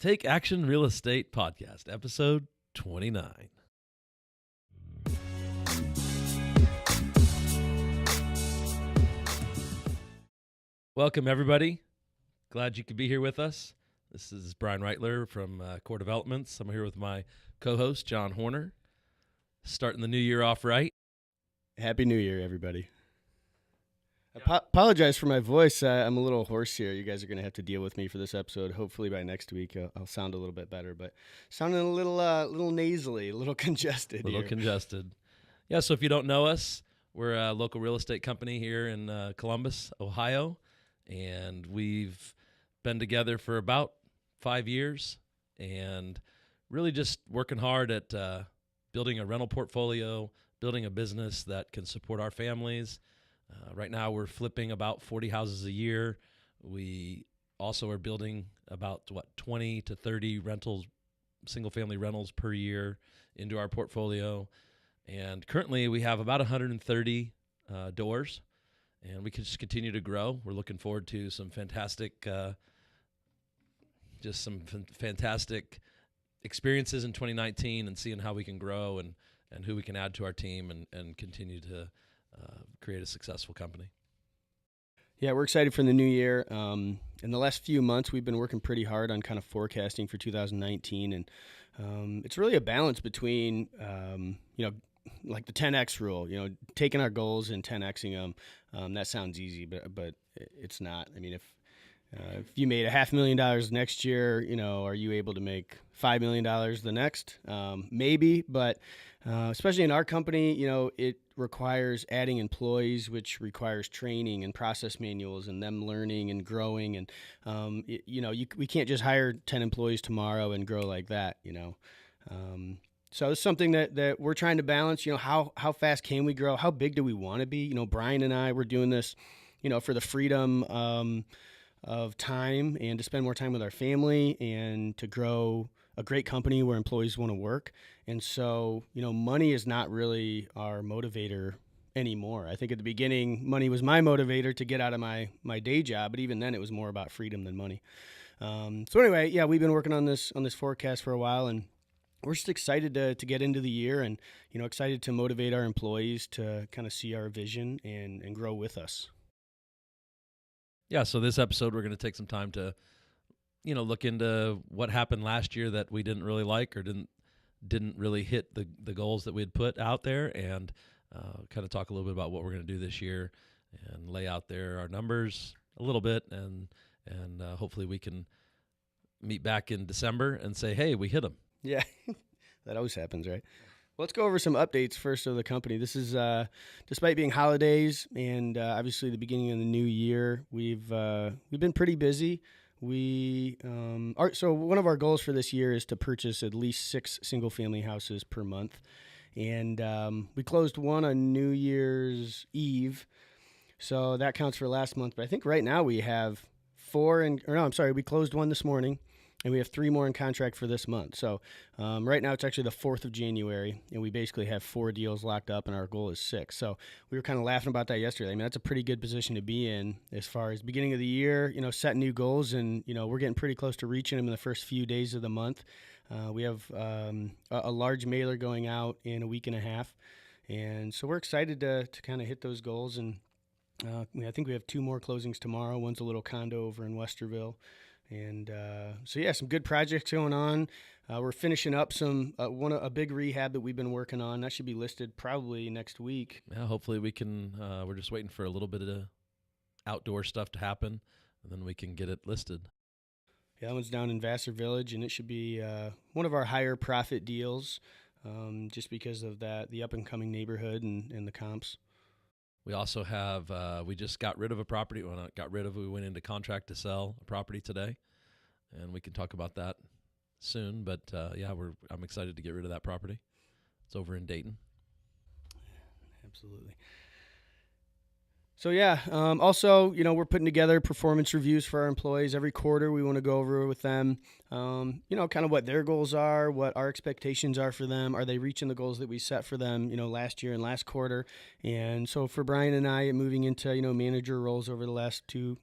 Take Action Real Estate Podcast, episode 29. Welcome, everybody. Glad you could be here with us. This is Brian Reitler from Core Developments. I'm here with my co-host, John Horner. Starting the new year off right. Happy New Year, everybody. Apologize for my voice. I'm a little hoarse here. You guys are going to have to deal with me for this episode. Hopefully by next week I'll sound a little bit better, but sounding a little nasally, a little congested. Congested. Yeah, so if you don't know us, we're a local real estate company here in Columbus, Ohio, and we've been together for about 5 years and really just working hard at building a rental portfolio, building a business that can support our families. Right now, we're flipping about 40 houses a year. We also are building about 20 to 30 rentals, single-family rentals per year into our portfolio. And currently, we have about 130 doors, and we can just continue to grow. We're looking forward to some fantastic, fantastic experiences in 2019, and seeing how we can grow and who we can add to our team and continue to create a successful company. Yeah, we're excited for the new year. In the last few months, we've been working pretty hard on kind of forecasting for 2019, and it's really a balance between, like the 10X rule, taking our goals and 10Xing them. That sounds easy, but it's not. I mean, if you made $500,000 next year, are you able to make $5 million the next? Maybe, but especially in our company, it requires adding employees, which requires training and process manuals and them learning and growing. And, we can't just hire 10 employees tomorrow and grow like that, So it's something that we're trying to balance. How fast can we grow? How big do we want to be? Brian and I were doing this, for the freedom of time and to spend more time with our family and to grow a great company where employees want to work. And so, money is not really our motivator anymore. I think at the beginning, money was my motivator to get out of my day job, but even then it was more about freedom than money. So anyway, yeah, we've been working on this forecast for a while, and we're just excited to get into the year and, excited to motivate our employees to kind of see our vision and grow with us. Yeah, so this episode, we're going to take some time to, look into what happened last year that we didn't really like or didn't really hit the goals that we had put out there, and kind of talk a little bit about what we're going to do this year and lay out there our numbers a little bit, and hopefully we can meet back in December and say, hey, we hit them. Yeah, that always happens, right? Well, let's go over some updates first of the company. This is, despite being holidays and obviously the beginning of the new year, we've been pretty busy. So one of our goals for this year is to purchase at least 6 single-family houses per month, and we closed one on New Year's Eve, so that counts for last month. But I think right now we have we closed one this morning. And we have 3 more in contract for this month. So right now it's actually the 4th of January, and we basically have 4 deals locked up, and our goal is 6. So we were kind of laughing about that yesterday. I mean, that's a pretty good position to be in as far as beginning of the year, setting new goals, and, we're getting pretty close to reaching them in the first few days of the month. We have a large mailer going out in a week and a half, and so we're excited to kind of hit those goals. And I think we have 2 more closings tomorrow. One's a little condo over in Westerville. And so, yeah, some good projects going on. We're finishing up a big rehab that we've been working on. That should be listed probably next week. Yeah, hopefully we can. We're just waiting for a little bit of outdoor stuff to happen, and then we can get it listed. Yeah, that one's down in Vassar Village, and it should be one of our higher profit deals just because of the up-and-coming neighborhood and the comps. We also have, we just got rid of a property. Well, not got rid of, we went into contract to sell a property today, and we can talk about that soon. But I'm excited to get rid of that property. It's over in Dayton. Absolutely. So yeah, also, we're putting together performance reviews for our employees every quarter. We want to go over with them, kind of what their goals are, what our expectations are for them. Are they reaching the goals that we set for them, last year and last quarter? And so for Brian and I, moving into manager roles over the last 2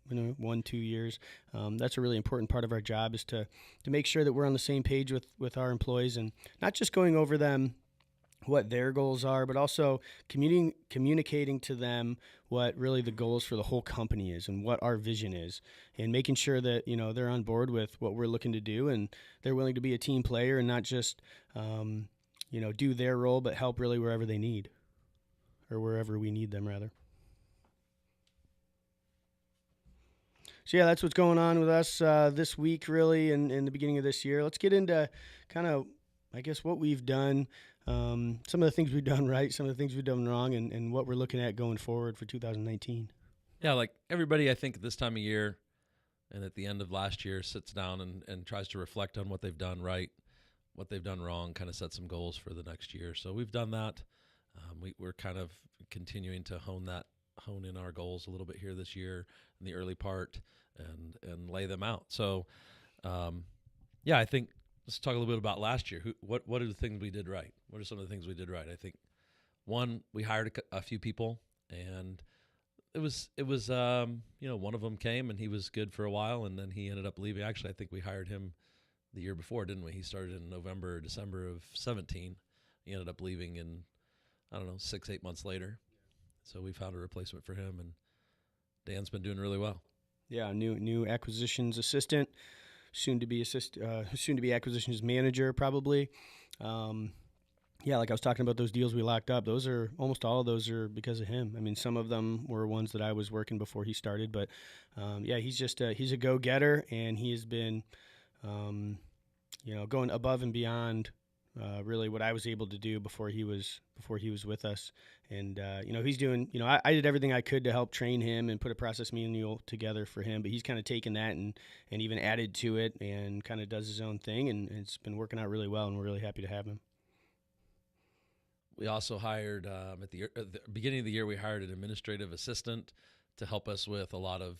years, that's a really important part of our job is to make sure that we're on the same page with our employees and not just going over them what their goals are, but also communicating to them what really the goals for the whole company is and what our vision is, and making sure that they're on board with what we're looking to do and they're willing to be a team player and not just do their role, but help really wherever they need or wherever we need them rather. So yeah, that's what's going on with us this week, really, and in the beginning of this year. Let's get into kind of, I guess, what we've done. Some of the things we've done right, some of the things we've done wrong, and what we're looking at going forward for 2019. Yeah, like everybody, I think, at this time of year and at the end of last year sits down and tries to reflect on what they've done right, what they've done wrong, kind of set some goals for the next year. So we've done that. We're kind of continuing to hone in our goals a little bit here this year in the early part and lay them out. So, I think let's talk a little bit about last year. What are the things we did right? What are some of the things we did right? I think one, we hired a few people, and it was one of them came and he was good for a while, and then he ended up leaving. Actually, I think we hired him the year before, didn't we? He started in November or December of 2017. He ended up leaving in 6-8 months later. So we found a replacement for him, and Dan's been doing really well. Yeah, new acquisitions assistant. Soon to be acquisitions manager, probably. Like I was talking about those deals we locked up. Almost all of those are because of him. I mean, some of them were ones that I was working before he started, but he's a go-getter, and he has been, going above and beyond. Really, what I was able to do before he was with us, and he's doing. I did everything I could to help train him and put a process manual together for him, but he's kind of taken that and even added to it and kind of does his own thing, and it's been working out really well, and we're really happy to have him. We also hired at the beginning of the year. We hired an administrative assistant to help us with a lot of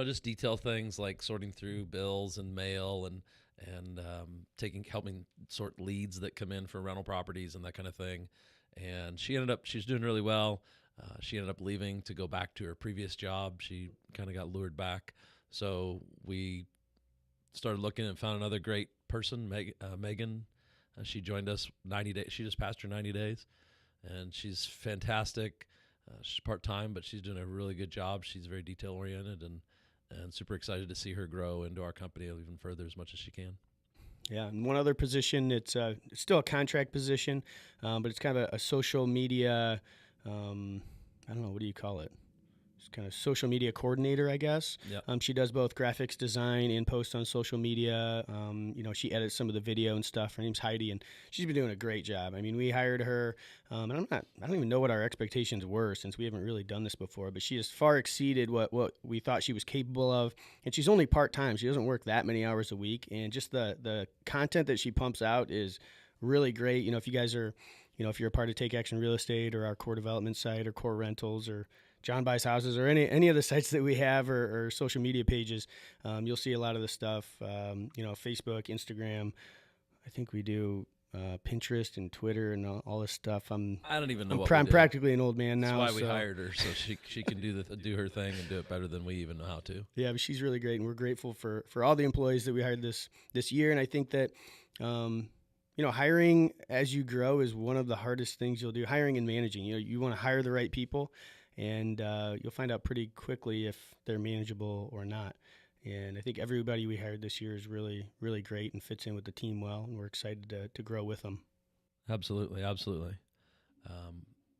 just detail things like sorting through bills and mail and helping sort leads that come in for rental properties and that kind of thing. And she's doing really well. She ended up leaving to go back to her previous job. She kind of got lured back. So we started looking and found another great person, Megan. She joined us 90 days. She just passed her 90 days, and she's fantastic. She's part-time, but she's doing a really good job. She's very detail-oriented and super excited to see her grow into our company even further as much as she can. Yeah, and one other position, it's still a contract position, but it's kind of a social media, I don't know, what do you call it? It's kind of social media coordinator, I guess. Yep. She does both graphics design and post on social media. She edits some of the video and stuff. Her name's Heidi, and she's been doing a great job. I mean, we hired her, and I don't even know what our expectations were since we haven't really done this before, but she has far exceeded what we thought she was capable of. And she's only part-time. She doesn't work that many hours a week. And just the content that she pumps out is really great. If you guys are, if you're a part of Take Action Real Estate or our core development site or core rentals or John Buys Houses or any of the sites that we have or social media pages, you'll see a lot of the stuff, Facebook, Instagram. I think we do Pinterest and Twitter and all this stuff. I don't even know I'm practically an old man now. That's why we hired her, so she can do her thing and do it better than we even know how to. Yeah, but she's really great, and we're grateful for all the employees that we hired this year. And I think that hiring as you grow is one of the hardest things you'll do. Hiring and managing. You want to hire the right people, and you'll find out pretty quickly if they're manageable or not. And I think everybody we hired this year is really, really great and fits in with the team well, and we're excited to grow with them. Absolutely.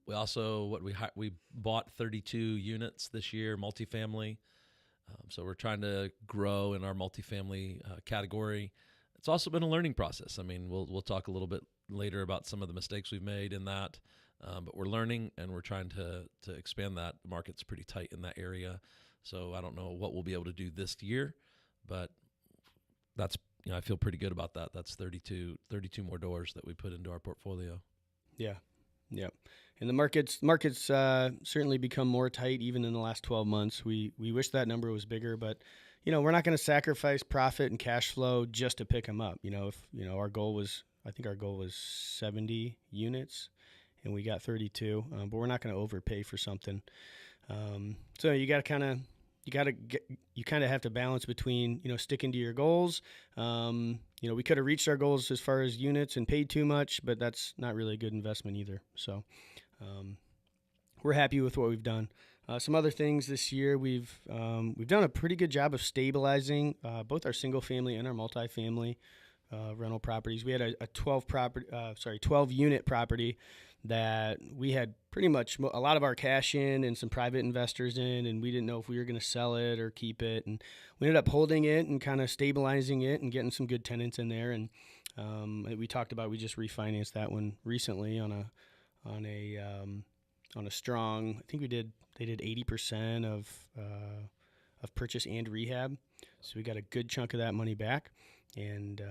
We also we bought 32 units this year, multifamily. So we're trying to grow in our multifamily category. It's also been a learning process. I mean, we'll talk a little bit later about some of the mistakes we've made in that. But we're learning, and we're trying to expand that. The market's pretty tight in that area, so I don't know what we'll be able to do this year, but that's I feel pretty good about that. That's 32 more doors that we put into our portfolio. Yeah. And the markets certainly become more tight even in the last 12 months. We wish that number was bigger, but we're not going to sacrifice profit and cash flow just to pick them up. If our goal was, I think our goal was 70 units, and we got 32. But we're not going to overpay for something. So you kind of have to balance between sticking to your goals. We could have reached our goals as far as units and paid too much, but that's not really a good investment either. So we're happy with what we've done. Some other things this year, we've done a pretty good job of stabilizing both our single family and our multifamily rental properties. We had a 12 unit property that we had pretty much a lot of our cash in and some private investors in, and we didn't know if we were going to sell it or keep it. And we ended up holding it and kind of stabilizing it and getting some good tenants in there. And we talked about, we just refinanced that one recently on a strong, I think they did 80% of purchase and rehab. So we got a good chunk of that money back. And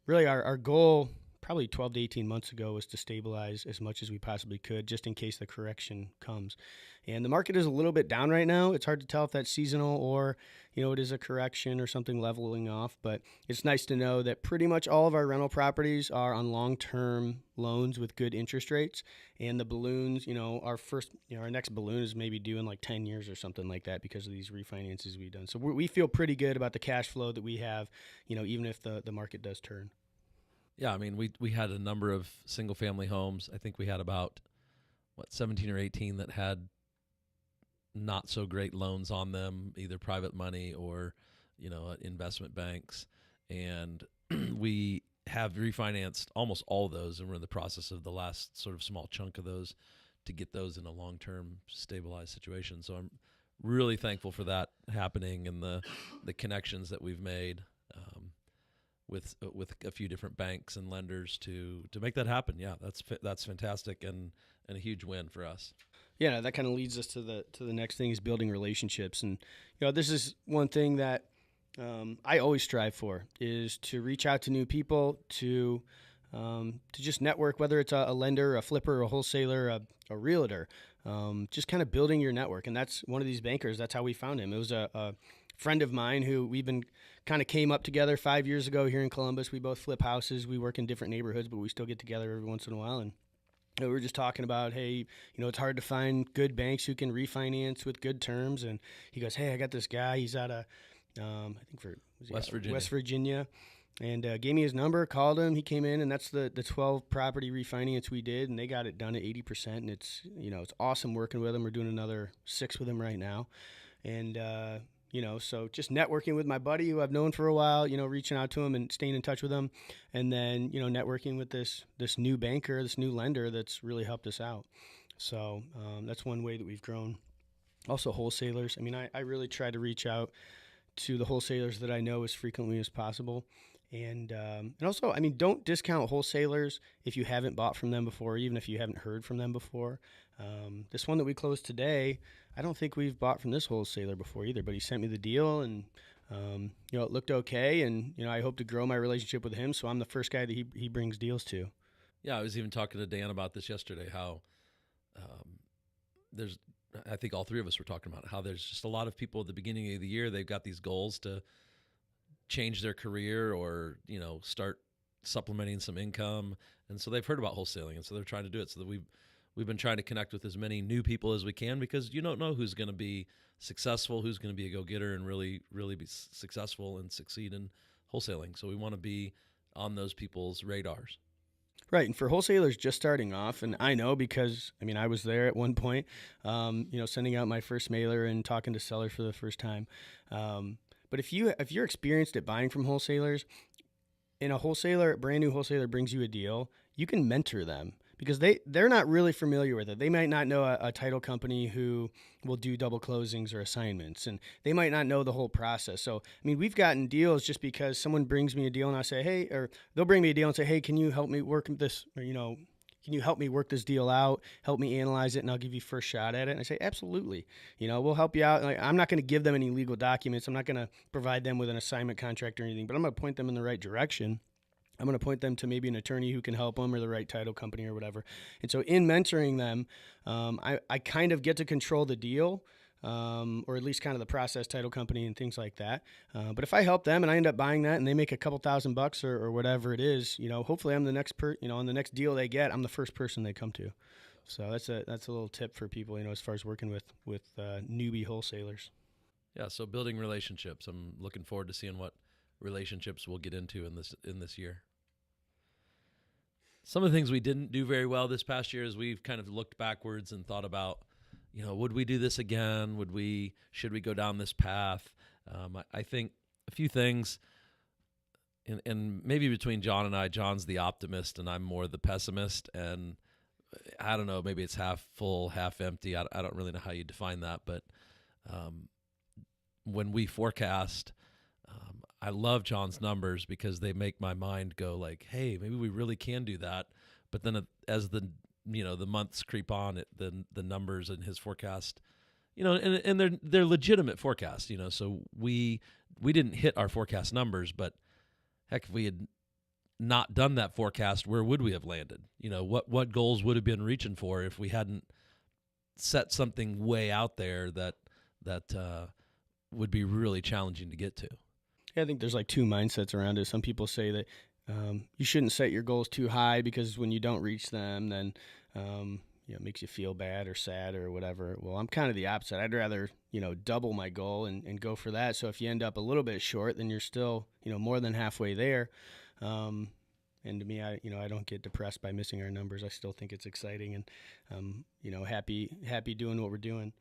really our goal probably 12 to 18 months ago was to stabilize as much as we possibly could, just in case the correction comes. And the market is a little bit down right now. It's hard to tell if that's seasonal or, it is a correction or something leveling off. But it's nice to know that pretty much all of our rental properties are on long-term loans with good interest rates. And the balloons, our next balloon is maybe due in like 10 years or something like that because of these refinances we've done. So we feel pretty good about the cash flow that we have, even if the market does turn. Yeah, I mean, we had a number of single-family homes. I think we had about, 17 or 18 that had not so great loans on them, either private money or, investment banks. And we have refinanced almost all of those, and we're in the process of the last sort of small chunk of those to get those in a long-term stabilized situation. So I'm really thankful for that happening and the connections that we've made with a few different banks and lenders to make that happen. Yeah, that's fantastic and a huge win for us. Yeah, that kind of leads us to the next thing is building relationships. And this is one thing that I always strive for, is to reach out to new people, to just network, whether it's a lender, a flipper, a wholesaler, a realtor, just kind of building your network. And that's one of these bankers. That's how we found him. It was a friend of mine who we've been kind of came up together 5 years ago here in Columbus. We both flip houses. We work in different neighborhoods, but we still get together every once in a while. And we were just talking about, hey, it's hard to find good banks who can refinance with good terms. And he goes, hey, I got this guy. He's out of, I think West Virginia. And gave me his number, called him. He came in, and that's the 12 property refinance we did, and they got it done at 80%. And it's awesome working with him. We're doing another 6 with him right now. And, so just networking with my buddy who I've known for a while, reaching out to him and staying in touch with him. And then, networking with this new banker, this new lender that's really helped us out. So that's one way that we've grown. Also wholesalers. I mean, I really try to reach out to the wholesalers that I know as frequently as possible. And also, I mean, don't discount wholesalers if you haven't bought from them before, even if you haven't heard from them before. This one that we closed today, I don't think we've bought from this wholesaler before either, but he sent me the deal and, it looked okay. And, I hope to grow my relationship with him. So I'm the first guy that he brings deals to. Yeah, I was even talking to Dan about this yesterday, how I think all three of us were talking about how there's just a lot of people at the beginning of the year, they've got these goals to change their career or, start supplementing some income. And so they've heard about wholesaling, and so they're trying to do it. So that we've been trying to connect with as many new people as we can, because you don't know who's going to be successful, who's going to be a go-getter and really, really be successful and succeed in wholesaling. So we want to be on those people's radars. Right. And for wholesalers just starting off, and I know because, I was there at one point, sending out my first mailer and talking to sellers for the first time. But if you're experienced at buying from wholesalers, and a brand new wholesaler brings you a deal, you can mentor them because they're not really familiar with it. They might not know a title company who will do double closings or assignments, and they might not know the whole process. So, we've gotten deals just because someone brings me a deal and I say, hey, or they'll bring me a deal and say, hey, can you help me work this, or, can you help me work this deal out, help me analyze it, and I'll give you first shot at it? And I say, absolutely. We'll help you out. Like, I'm not going to give them any legal documents. I'm not going to provide them with an assignment contract or anything, but I'm going to point them in the right direction. I'm going to point them to maybe an attorney who can help them or the right title company or whatever. And so in mentoring them, I kind of get to control the deal, or at least kind of the process, title company and things like that. But if I help them and I end up buying that and they make a couple $1,000 or whatever it is, hopefully I'm the next on the next deal they get, I'm the first person they come to. So that's a little tip for people, as far as working with newbie wholesalers. Yeah. So building relationships. I'm looking forward to seeing what relationships we'll get into in this year. Some of the things we didn't do very well this past year is we've kind of looked backwards and thought about, would we do this again? Should we go down this path? I think a few things, and maybe between John and I, John's the optimist and I'm more the pessimist. And I don't know, maybe it's half full, half empty. I don't really know how you define that, but when we forecast, I love John's numbers because they make my mind go like, hey, maybe we really can do that. But then as the months creep on, the numbers in his forecast, and they're legitimate forecasts, so we didn't hit our forecast numbers, but heck, if we had not done that forecast, where would we have landed? What goals would have been reaching for if we hadn't set something way out there that would be really challenging to get to. Yeah, I think there's like two mindsets around it. Some people say that you shouldn't set your goals too high because when you don't reach them, then it makes you feel bad or sad or whatever. Well, I'm kind of the opposite. I'd rather double my goal and go for that. So if you end up a little bit short, then you're still more than halfway there. And to me, I don't get depressed by missing our numbers. I still think it's exciting and happy doing what we're doing.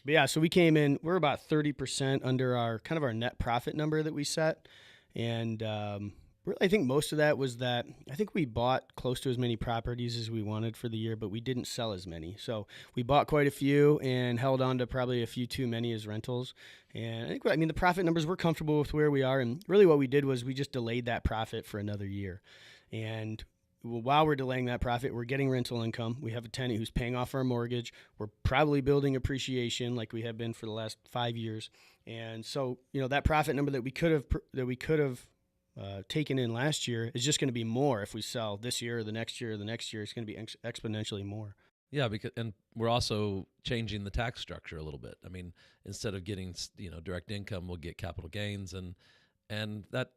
But yeah, so we came in, we're about 30% under our net profit number that we set. And really, I think most of that was that I think we bought close to as many properties as we wanted for the year, but we didn't sell as many. So we bought quite a few and held on to probably a few too many as rentals. And I think, the profit numbers, we're comfortable with where we are. And really what we did was we just delayed that profit for another year. And while we're delaying that profit, we're getting rental income. We have a tenant who's paying off our mortgage. We're probably building appreciation like we have been for the last 5 years. And so, that profit number that we could have taken in last year is just going to be more if we sell this year or the next year or the next year. It's going to be exponentially more. Yeah, and we're also changing the tax structure a little bit. I mean, instead of getting direct income, we'll get capital gains, and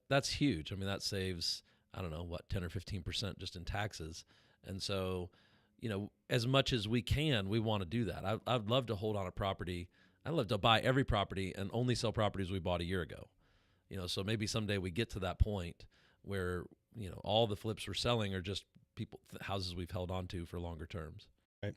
that's huge. I mean, that saves, I don't know, 10 or 15% just in taxes. And so, as much as we can, we want to do that. I'd love to hold on a property. I'd love to buy every property and only sell properties we bought a year ago. So maybe someday we get to that point where, all the flips we're selling are just houses we've held on to for longer terms. Right.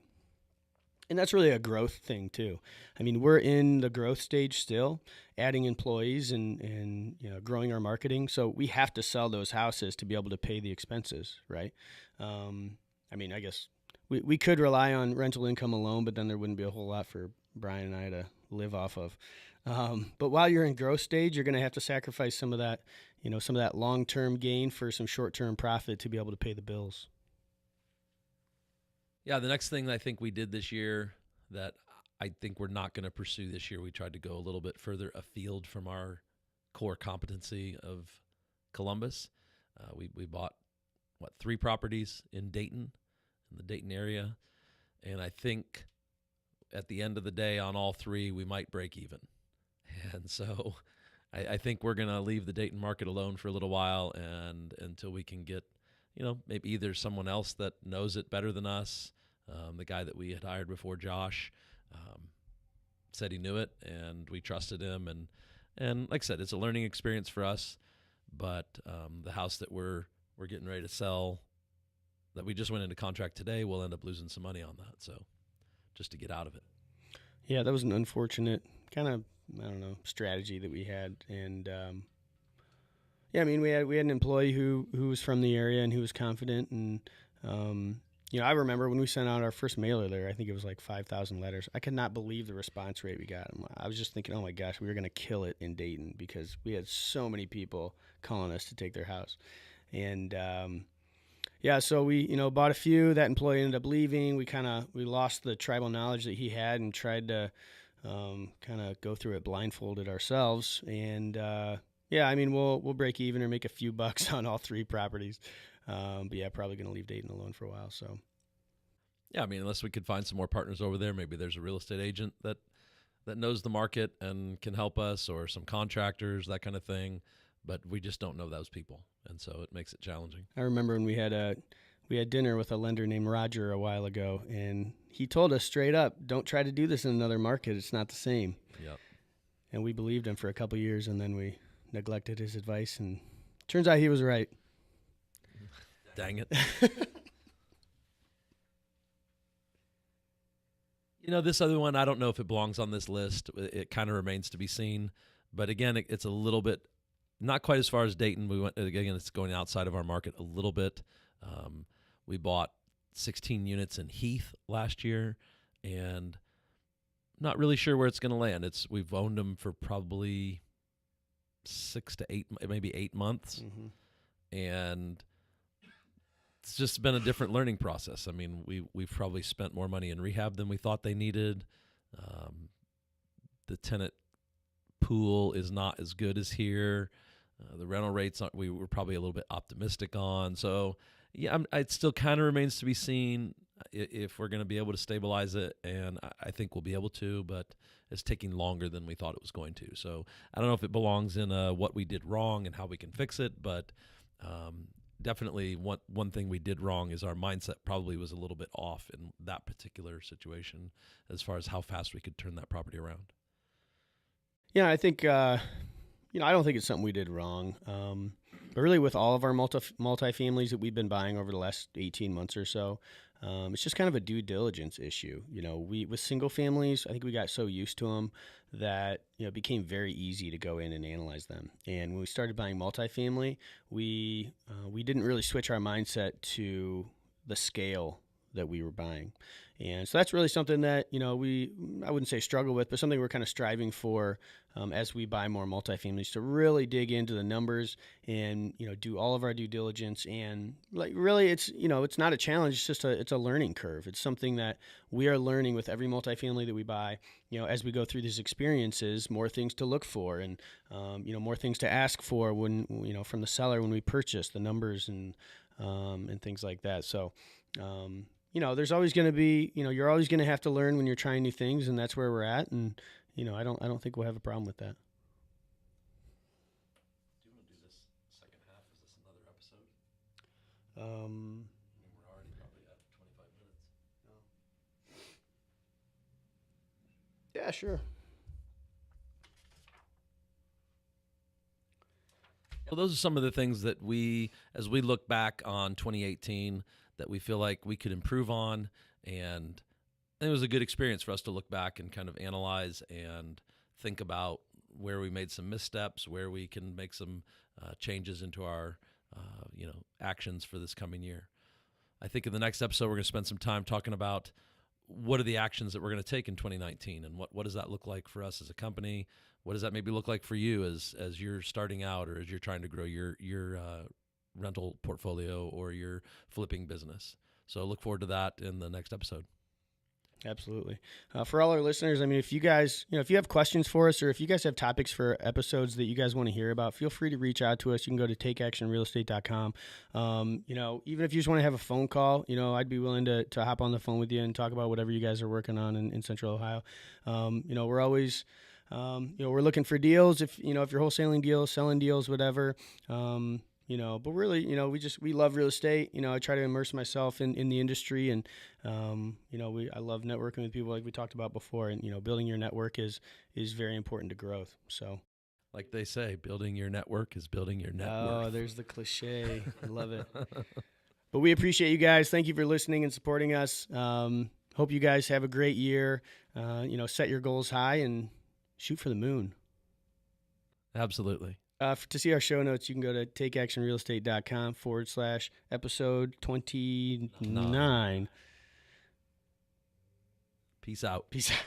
And that's really a growth thing too. I mean, we're in the growth stage still, adding employees and growing our marketing. So we have to sell those houses to be able to pay the expenses, right? I guess we could rely on rental income alone, but then there wouldn't be a whole lot for Brian and I to live off of. But while you're in growth stage, you're going to have to sacrifice some of that long-term gain for some short-term profit to be able to pay the bills. Yeah, the next thing I think we did this year that I think we're not going to pursue this year, we tried to go a little bit further afield from our core competency of Columbus. We bought, 3 properties in Dayton, in the Dayton area. And I think at the end of the day on all 3, we might break even. And so I think we're going to leave the Dayton market alone for a little while and until we can get, maybe either someone else that knows it better than us. The guy that we had hired before, Josh, said he knew it and we trusted him. And like I said, it's a learning experience for us. But the house that we're getting ready to sell, that we just went into contract today, we'll end up losing some money on that. So just to get out of it. Yeah, that was an unfortunate kind of, strategy that we had. And we had an employee who was from the area and who was confident. And, I remember when we sent out our first mailer there, I think it was like 5,000 letters. I could not believe the response rate we got. I was just thinking, oh my gosh, we were going to kill it in Dayton because we had so many people calling us to take their house. And, so we, bought a few. That employee ended up leaving. We lost the tribal knowledge that he had and tried to kind of go through it blindfolded ourselves. And, Yeah, I mean, we'll break even or make a few bucks on all 3 properties. But yeah, probably going to leave Dayton alone for a while. So Yeah, I mean, unless we could find some more partners over there, maybe there's a real estate agent that knows the market and can help us, or some contractors, that kind of thing. But we just don't know those people, and so it makes it challenging. I remember when we had dinner with a lender named Roger a while ago, and he told us straight up, "Don't try to do this in another market. It's not the same." Yep. And we believed him for a couple of years, and then we neglected his advice, and turns out he was right. Dang it. This other one, I don't know if it belongs on this list. It kind of remains to be seen. But again, it's a little bit, not quite as far as Dayton. Again, it's going outside of our market a little bit. We bought 16 units in Heath last year, and not really sure where it's going to land. We've owned them for probably 6 to 8, maybe 8 months. Mm-hmm. And it's just been a different learning process. I mean, we've probably spent more money in rehab than we thought they needed. The tenant pool is not as good as here. The rental rates we were probably a little bit optimistic on. So yeah, it still kind of remains to be seen if we're going to be able to stabilize it, and I think we'll be able to, but it's taking longer than we thought it was going to. So I don't know if it belongs in what we did wrong and how we can fix it, but definitely one thing we did wrong is our mindset probably was a little bit off in that particular situation as far as how fast we could turn that property around. Yeah, I think, I don't think it's something we did wrong. But really with all of our multifamilies that we've been buying over the last 18 months or so, it's just kind of a due diligence issue. With single families, I think we got so used to them that, it became very easy to go in and analyze them. And when we started buying multifamily, we didn't really switch our mindset to the scale that we were buying. And so that's really something that, I wouldn't say struggle with, but something we're kind of striving for as we buy more multifamilies, to really dig into the numbers and, do all of our due diligence. And really it's not a challenge. It's just it's a learning curve. It's something that we are learning with every multifamily that we buy, as we go through these experiences, more things to look for and, more things to ask for when, from the seller, when we purchase the numbers and things like that. So, there's always going to be, you're always going to have to learn when you're trying new things, and that's where we're at. And, I don't think we'll have a problem with that. Do you want to do this second half? Is this another episode? Um, I mean, we're already probably at 25 minutes. yeah, sure. Well, those are some of the things that as we look back on 2018, that we feel like we could improve on. And it was a good experience for us to look back and kind of analyze and think about where we made some missteps, where we can make some changes into our, actions for this coming year. I think in the next episode, we're going to spend some time talking about what are the actions that we're going to take in 2019, and what does that look like for us as a company? What does that maybe look like for you as you're starting out, or as you're trying to grow your rental portfolio or your flipping business? So look forward to that in the next episode. Absolutely. For all our listeners, I mean, if you guys, if you have questions for us, or if you guys have topics for episodes that you guys want to hear about, feel free to reach out to us. You can go to takeactionrealestate.com. Even if you just want to have a phone call, I'd be willing to hop on the phone with you and talk about whatever you guys are working on in Central Ohio. We're always, we're looking for deals. If you're wholesaling deals, selling deals, whatever, but really, we love real estate. I try to immerse myself in the industry, and, I love networking with people like we talked about before, and, building your network is very important to growth. So, like they say, building your network is building your net oh, worth. There's the cliche. I love it. But we appreciate you guys. Thank you for listening and supporting us. Hope you guys have a great year. Set your goals high and shoot for the moon. Absolutely. To see our show notes, you can go to takeactionrealestate.com/episode 29. Peace out. Peace out.